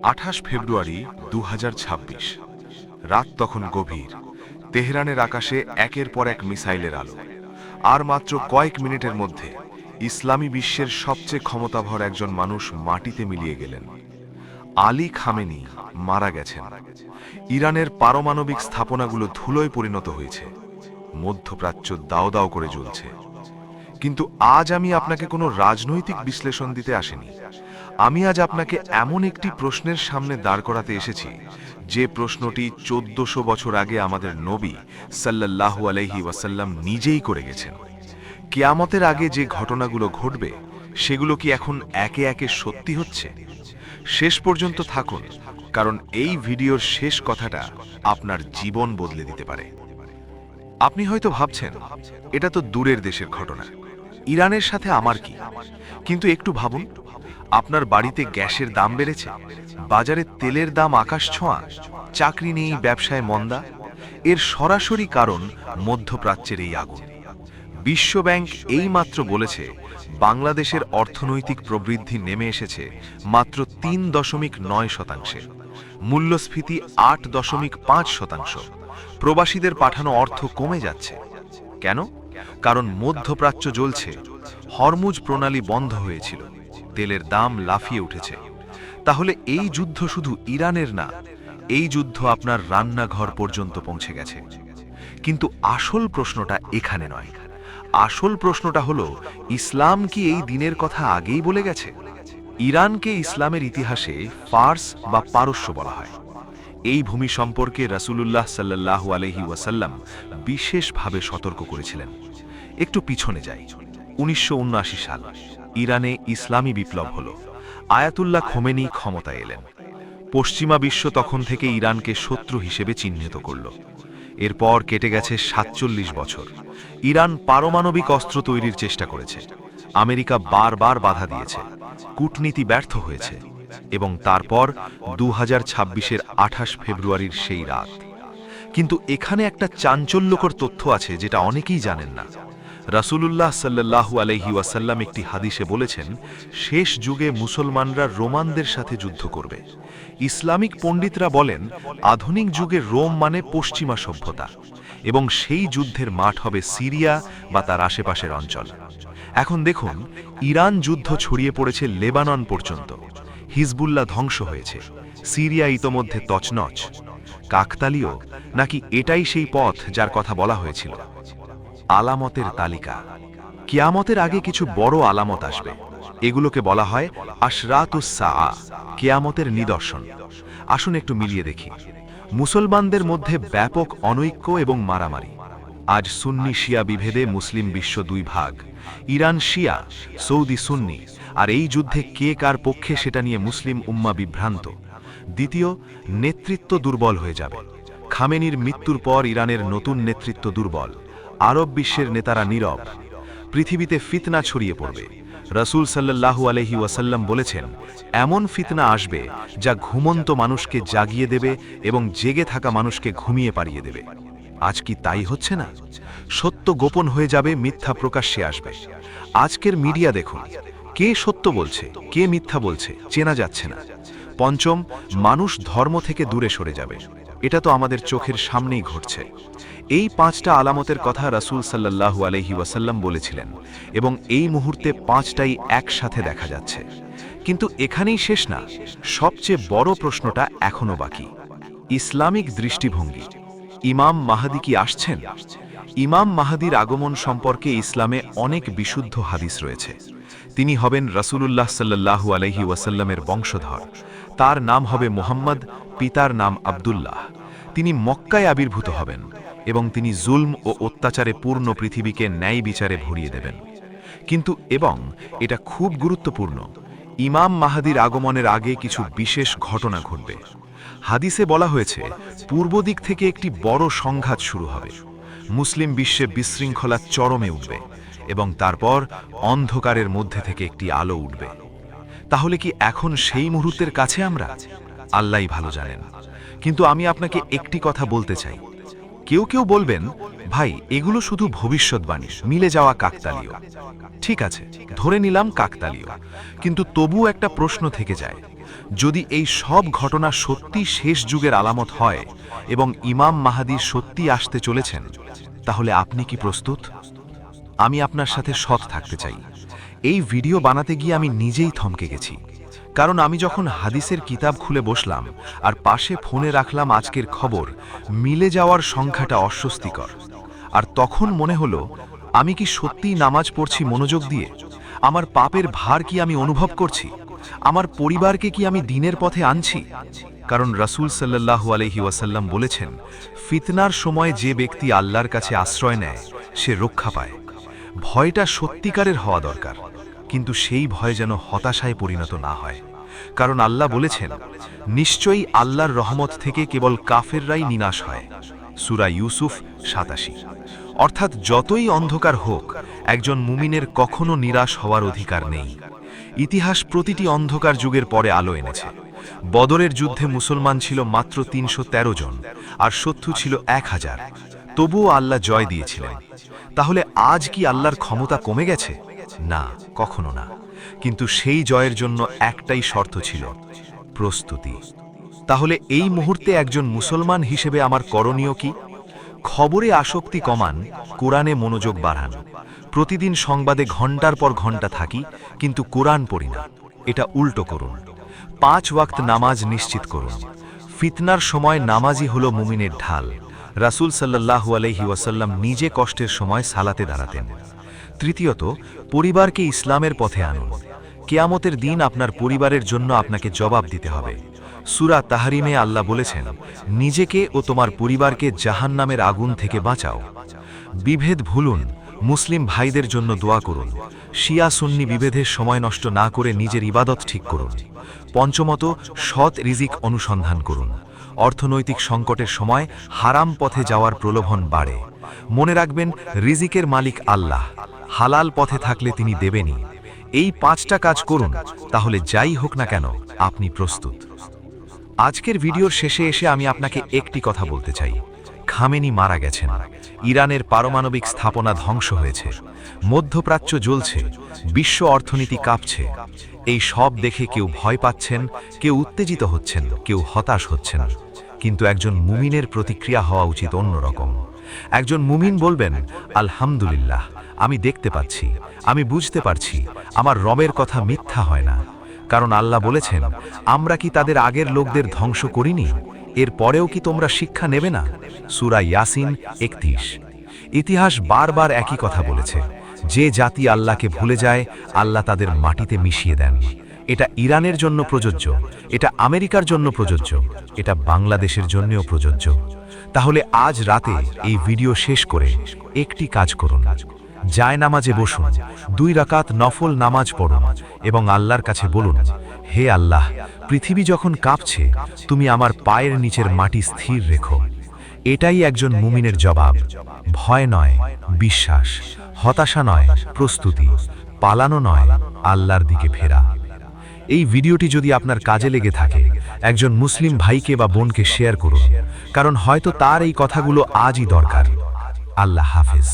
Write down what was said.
28 ফেব্রুয়ারি 2026। রাত তখন গভীর। তেহরানের আকাশে একের পর এক মিসাইলের আলো। আর মাত্র কয়েক মিনিটের মধ্যে ইসলামী বিশ্বের সবচেয়ে ক্ষমতাধর একজন মানুষ মাটিতে মিলিয়ে গেলেন। আলী খামেনি মারা গেছেন। ইরানের পারমাণবিক স্থাপনাগুলো ধুলোয় পরিণত হয়েছে। মধ্যপ্রাচ্য দাও দাও করে জ্বলছে। কিন্তু আজ আমি আপনাকে কোনো রাজনৈতিক বিশ্লেষণ দিতে আসিনি। আমি আজ আপনাকে এমন একটি প্রশ্নের সামনে দাঁড় করাতে এসেছি, যে প্রশ্নটি 1400 বছর আগে আমাদের নবী সাল্লাল্লাহু আলাইহি ওয়াসাল্লাম নিজেই করে গেছেন। কিয়ামতের আগে যে ঘটনাগুলো ঘটবে, সেগুলো কি এখন একে একে সত্যি হচ্ছে? শেষ পর্যন্ত থাকুন, কারণ এই ভিডিওর শেষ কথাটা আপনার জীবন বদলে দিতে পারে। আপনি হয়তো ভাবছেন, এটা তো দূরের দেশের ঘটনা, ইরানের সাথে আমার কি? কিন্তু একটু ভাবুন, আপনার বাড়িতে গ্যাসের দাম বেড়েছে, বাজারে তেলের দাম আকাশ ছোঁয়া, চাকরি নেই, ব্যবসায় মন্দা। এর সরাসরি কারণ মধ্যপ্রাচ্যের এই আগুন। বিশ্বব্যাংক এইমাত্র বলেছে, বাংলাদেশের অর্থনৈতিক প্রবৃদ্ধি নেমে এসেছে মাত্র 3.9%। মূল্যস্ফীতি 8.5%। প্রবাসীদের পাঠানো অর্থ কমে যাচ্ছে। কেন? কারণ মধ্যপ্রাচ্য জ্বলছে। হরমুজ প্রণালী বন্ধ হয়েছিল, তেলের দাম লাফিয়ে উঠেছে। তাহলে এই যুদ্ধ শুধু ইরানের না, এই যুদ্ধ আপনার রান্নাঘর পর্যন্ত পৌঁছে গেছে। কিন্তু আসল প্রশ্নটা এখানে নয়। আসল প্রশ্নটা হলো, ইসলাম কি এই দিনের কথা আগেই বলে গেছে? ইরানকে ইসলামের ইতিহাসে ফার্স বা পারস্য বলা হয়। এই ভূমি সম্পর্কে রাসূলুল্লাহ সাল্লাল্লাহু আলাইহি ওয়াসাল্লাম বিশেষভাবে সতর্ক করেছিলেন। একটু পিছনে যাই। 1979 সাল, ইরানে ইসলামী বিপ্লব হলো। আয়াতুল্লাহ খোমেনি ক্ষমতায় এলেন। পশ্চিমা বিশ্ব তখন থেকে ইরানকে শত্রু হিসেবে চিহ্নিত করল। এরপর কেটে গেছে 47 বছর। ইরান পারমাণবিক অস্ত্র তৈরির চেষ্টা করেছে। আমেরিকা বারবার বাধা দিয়েছে। কূটনীতি ব্যর্থ হয়েছে। এবং তারপর 2026-এর 28 ফেব্রুয়ারির সেই রাত। কিন্তু এখানে একটা চাঞ্চল্যকর তথ্য আছে, যেটা অনেকেই জানেন না। রাসূলুল্লাহ সাল্লাল্লাহু আলাইহি ওয়াসাল্লাম একটি হাদিসে বলেছেন, শেষ যুগে মুসলমানরা রোমানদের সাথে যুদ্ধ করবে। ইসলামিক পণ্ডিতরা বলেন, আধুনিক যুগে রোম মানে পশ্চিমা সভ্যতা, এবং সেই যুদ্ধের মাঠ হবে সিরিয়া বা তার আশেপাশের অঞ্চল। এখন দেখুন, ইরান যুদ্ধ ছড়িয়ে পড়েছে লেবানন পর্যন্ত। হিজবুল্লাহ ধ্বংস হয়েছে। সিরিয়া ইতোমধ্যে তছনছ। কাকতালীয়, নাকি এটাই সেই পথ যার কথা বলা হয়েছিল? আলামতের তালিকা। কিয়ামতের আগে কিছু বড় আলামত আসবে। এগুলোকে বলা হয় আশরাতুস সাআ, কিয়ামতের নিদর্শন। আসুন একটু মিলিয়ে দেখি। মুসলমানদের মধ্যে ব্যাপক অনৈক্য এবং মারামারি। আজ সুন্নি শিয়া বিভেদে মুসলিম বিশ্ব দুই ভাগ। ইরান শিয়া, সৌদি সুন্নি, আর এই যুদ্ধে কে কার পক্ষে সেটা নিয়ে মুসলিম উম্মাহ বিভ্রান্ত। দ্বিতীয়, নেতৃত্ব দুর্বল হয়ে যাবে। খামেনির মৃত্যুর পর ইরানের নতুন নেতৃত্ব দুর্বল। আরব বিশ্বের নেতারা নীরব। পৃথিবীতে ফিতনা ছড়িয়ে পড়বে। রাসূল সাল্লাল্লাহু আলাইহি ওয়াসাল্লাম বলেছেন, এমন ফিতনা আসবে যা ঘুমন্ত মানুষকে জাগিয়ে দেবে এবং জেগে থাকা মানুষকে ঘুমিয়ে পাড়িয়ে দেবে। আজ কি তাই হচ্ছে না? সত্য গোপন হয়ে যাবে, মিথ্যা প্রকাশ্যে আসবে। আজকের মিডিয়া দেখুন, কে সত্য বলছে, কে মিথ্যা বলছে, চেনা যাচ্ছে না। পঞ্চম, মানুষ ধর্ম থেকে দূরে সরে যাবে। এটা তো আমাদের চোখের সামনেই ঘটছে। এই 5টা আলামতের কথা রাসূল সাল্লাল্লাহু আলাইহি ওয়াসাল্লাম বলেছিলেন, এবং এই মুহূর্তে 5টাই একসাথে দেখা যাচ্ছে। কিন্তু এখানেই শেষ না। সবচেয়ে বড় প্রশ্নটা এখনো বাকি। ইসলামিক দৃষ্টিভঙ্গি। ইমাম মাহদী কি আসছেন? ইমাম মাহদীর আগমন সম্পর্কে ইসলামে অনেক বিশুদ্ধ হাদিস রয়েছে। তিনি হবেন রাসূলুল্লাহ সাল্লাল্লাহু আলাইহি ওয়াসাল্লামের বংশধর। তার নাম হবে মুহাম্মদ, পিতার নাম আব্দুল্লাহ। তিনি মক্কায় আবির্ভূত হবেন, এবং তিনি জুলম ও অত্যাচারে পূর্ণ পৃথিবীকে ন্যায় বিচারে ভরিয়ে দেবেন। কিন্তু এটা খুব গুরুত্বপূর্ণ, ইমাম মাহদীর আগমনের আগে কিছু বিশেষ ঘটনা ঘটবে। হাদিসে বলা হয়েছে, পূর্ব দিক থেকে একটি বড় সংঘাত শুরু হবে। মুসলিম বিশ্বে বিশৃঙ্খলা চরমে উঠবে, এবং তারপর অন্ধকারের মধ্যে থেকে একটি আলো উঠবে। তাহলে কি এখন সেই মুহূর্তের কাছে আমরা? আল্লাহই ভালো জানেন। কিন্তু আমি আপনাকে একটি কথা বলতে চাই। কেউ কেউ বলবেন, ভাই এগুলো শুধু ভবিষ্যৎবাণী, মিলে যাওয়া কাকতালীয়। ঠিক আছে, ধরে নিলাম কাকতালীয়, কিন্তু তবুও একটা প্রশ্ন থেকে যায়। যদি এই সব ঘটনা সত্যি শেষ যুগের আলামত হয় এবং ইমাম মাহাদী সত্যি আসতে চলেছেন, তাহলে আপনি কি প্রস্তুত? আমি আপনার সাথে সৎ থাকতে চাই। এই ভিডিও বানাতে গিয়ে আমি নিজেই থমকে গেছি, কারণ আমি যখন হাদিসের কিতাব খুলে বসলাম আর পাশে ফোনে রাখলাম আজকের খবর, মিলে যাওয়ার সংখ্যাটা অস্বস্তিকর। আর তখন মনে হলো, আমি কি সত্যিই নামাজ পড়ছি মনোযোগ দিয়ে? আমার পাপের ভার কি আমি অনুভব করছি? আমার পরিবারকে কি আমি দ্বীনের পথে আনছি? কারণ রাসূল সাল্লাল্লাহু আলাইহি ওয়াসাল্লাম বলেছেন, ফিতনার সময় যে ব্যক্তি আল্লাহর কাছে আশ্রয় নেয় সে রক্ষা পায়। ভয়টা সত্যিকারের হওয়া দরকার, কিন্তু সেই ভয় যেন হতাশায় পরিণত না হয়। কারণ আল্লাহ বলেছেন, নিশ্চয়ই আল্লাহর রহমত থেকে কেবল কাফেররাই নিনাশ হয়। সূরা ইউসুফ ৮৭। অর্থাৎ যতই অন্ধকার হোক, একজন মুমিনের কখনো নিরাশ হওয়ার অধিকার নেই। ইতিহাস প্রতিটি অন্ধকার যুগের পরে আলো এনেছে। বদরের যুদ্ধে মুসলমান ছিল মাত্র ৩১৩ জন, আর শত্রু ছিল ১,০০০। তবুও আল্লাহ জয় দিয়েছিলেন। তাহলে আজ কি আল্লাহর ক্ষমতা কমে গেছে? না, কখনো না। কিন্তু সেই জয়ের জন্য একটাই শর্ত ছিল, প্রস্তুতি। তাহলে এই মুহূর্তে একজন মুসলমান হিসেবে আমার করণীয় কি? খবরে আসক্তি কমান, কোরআনে মনোযোগ বাড়ান। প্রতিদিন সংবাদে ঘন্টার পর ঘন্টা থাকি, কিন্তু কোরআন পড়ি না। এটা উল্টো করুন। ৫ ওয়াক্ত নামাজ নিশ্চিত করুন। ফিতনার সময় নামাজই হলো মুমিনের ঢাল। রাসূল সাল্লাল্লাহু আলাইহি ওয়াসাল্লাম নিজে কষ্টের সময় সালাতে দাঁড়াতেন। তৃতীয়ত, পরিবারকে ইসলামের পথে আনুন। কিয়ামতের দিন আপনার পরিবারের জন্য আপনাকে জবাব দিতে হবে। সূরা তাহরিমে আল্লাহ বলেছেন, নিজেকে ও তোমার পরিবারকে জাহান্নামের আগুন থেকে বাঁচাও। বিভেদ ভুলুন, মুসলিম ভাইদের জন্য দোয়া করুন। শিয়া সুন্নি বিভেদের সময় নষ্ট না করে নিজের ইবাদত ঠিক করুন। পঞ্চমত, সৎ রিজিক অনুসন্ধান করুন। অর্থনৈতিক সংকটের সময় হারাম পথে যাওয়ার প্রলোভন বাড়ে। মনে রাখবেন, রিজিকের মালিক আল্লাহ। হালাল পথে থাকলে তিনি দেবেনই। এই ৫টা কাজ করুন, তাহলে যাই হোক না কেন আপনি প্রস্তুত। আজকের ভিডিওর শেষে এসে আমি আপনাকে একটি কথা বলতে চাই। খামেনি মারা গেছেন, ইরানের পারমাণবিক স্থাপনা ধ্বংস হয়েছে, মধ্যপ্রাচ্য জ্বলছে, বিশ্ব অর্থনীতি কাঁপছে। এই সব দেখে কেউ ভয় পাচ্ছেন, কেউ উত্তেজিত হচ্ছেন, কেউ হতাশ হচ্ছেন। কিন্তু একজন মুমিনের প্রতিক্রিয়া হওয়া উচিত অন্যরকম। একজন মুমিন বলবেন, আলহামদুলিল্লাহ, আমি দেখতে পাচ্ছি, আমি বুঝতে পারছি, আমার রবের কথা মিথ্যা হয় না। কারণ আল্লাহ বলেছেন, আমরা কি তাদের আগের লোকদের ধ্বংস করিনি? এর পরেও কি তোমরা শিক্ষা নেবে না? সূরা ইয়াসিন ৩১। ইতিহাস বারবার একই কথা বলেছে, যে জাতি আল্লাহকে ভুলে যায়, আল্লাহ তাদের মাটিতে মিশিয়ে দেন। এটা ইরানের জন্য প্রযোজ্য, এটা আমেরিকার জন্য প্রযোজ্য, এটা বাংলাদেশের জন্যও প্রযোজ্য। তাহলে আজ রাতে এই ভিডিও শেষ করে একটি কাজ করুন। জায়নামাজে বসুন, ২ রাকাত নফল নামাজ পড়ুন এবং আল্লাহর কাছে বলুন, হে আল্লাহ, পৃথিবী যখন কাঁপছে, তুমি আমার পায়ের নিচের মাটি স্থির রেখো। এটাই একজন মুমিনের জবাব। ভয় নয়, বিশ্বাস। হতাশা নয়, প্রস্তুতি। পালানো নয়, আল্লাহর দিকে ফেরা। এই ভিডিওটি যদি আপনার কাজে লেগে থাকে, একজন মুসলিম ভাইকে বা বোনকে শেয়ার করুন, কারণ হয়তো তার এই কথাগুলো আজই দরকার। আল্লাহ হাফেজ।